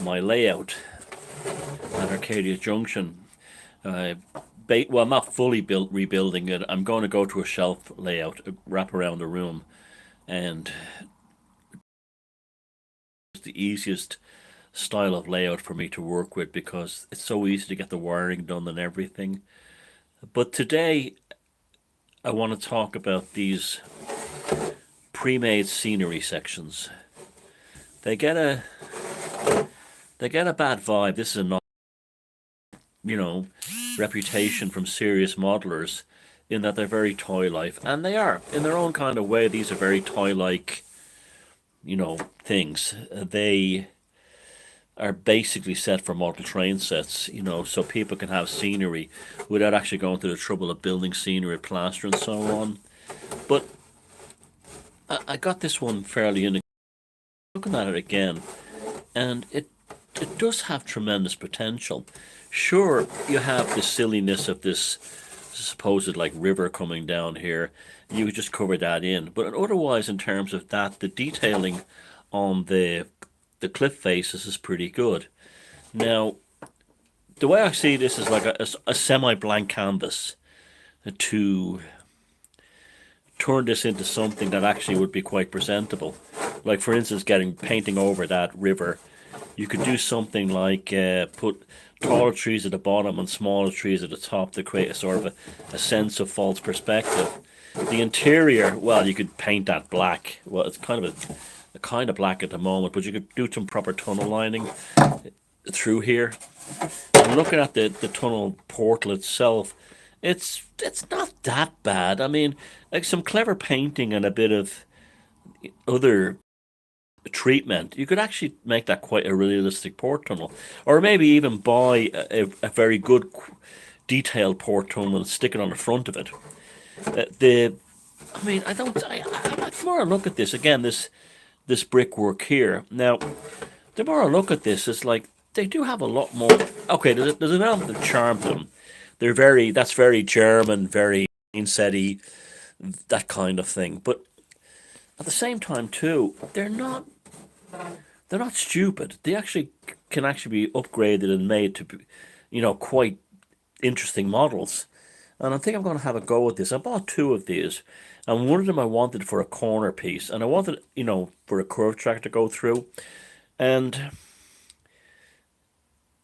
my layout at Arcadia Junction. Well, I'm not fully rebuilding it. I'm going to go to a shelf layout, wrap around the room, and it's the easiest style of layout for me to work with because it's so easy to get the wiring done and everything. But today, I want to talk about these pre-made scenery sections. They get a bad vibe. This is a reputation from serious modelers in that they're very toy-like, and they are in their own kind of way. These are very toy-like, things. They are basically set for model train sets, so people can have scenery without actually going through the trouble of building scenery, plaster, and so on. But I got this one fairly in. Looking at it again, and it does have tremendous potential. Sure, you have the silliness of this supposed like river coming down here. You could just cover that in, but otherwise, in terms of that, the detailing on the cliff faces is pretty good. Now, the way I see this is like a semi-blank canvas to turn this into something that actually would be quite presentable. Like, for instance, painting over that river. You could do something like put taller trees at the bottom and smaller trees at the top to create a sort of a sense of false perspective. The interior, well, you could paint that black. Well, it's kind of black at the moment, but you could do some proper tunnel lining through here. And looking at the tunnel portal itself, it's not that bad. I mean, like some clever painting and a bit of other treatment, you could actually make that quite a realistic port tunnel, or maybe even buy a very good detailed port tunnel and stick it on the front of it. The more I look at this again, this brickwork here. Now, the more I look at this, it's like they do have a lot more. Okay, there's an element of charm to them. That's very German, very insetty, that kind of thing. But at the same time, too, they're not stupid. They can actually be upgraded and made to be, quite interesting models. And I think I'm going to have a go at this. I bought two of these, and one of them I wanted for a corner piece, and I wanted, for a curved track to go through. And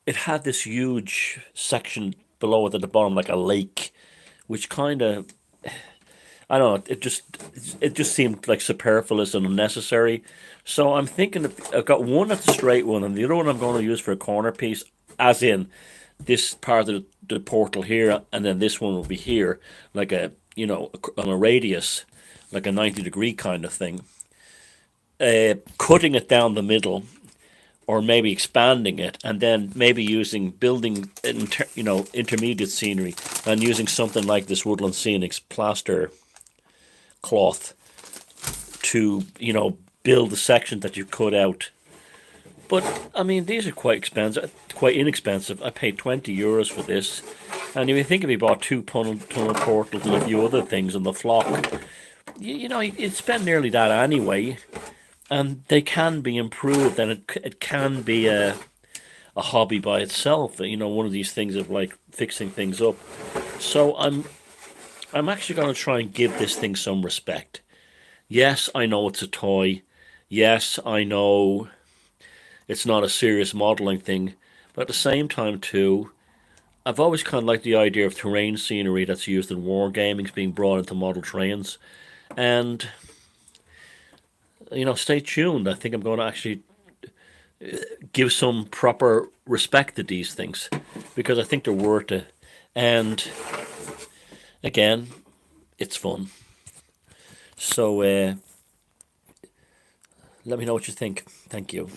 it had this huge section below it at the bottom, like a lake, which kind of, I don't know, it just seemed like superfluous and unnecessary. So I'm thinking I've got one that's a straight one, and the other one I'm going to use for a corner piece, as in this part of the portal here, and then this one will be here, like on a radius, like a 90-degree kind of thing. Cutting it down the middle, or maybe expanding it, and then maybe building intermediate scenery, and using something like this Woodland Scenics plaster cloth to build the section that you cut out. But I mean, these are quite inexpensive. I paid €20 for this, and if you think if you bought two tunnel portals and a few other things in the flock, you'd spend nearly that anyway. And they can be improved, and it can be a hobby by itself. One of these things of like fixing things up. So I'm actually going to try and give this thing some respect. Yes, I know it's a toy. Yes, I know it's not a serious modeling thing. But at the same time, too, I've always kind of liked the idea of terrain scenery that's used in wargaming being brought into model trains. And, stay tuned. I think I'm going to actually give some proper respect to these things because I think they're worth it. And again, it's fun. So let me know what you think. Thank you.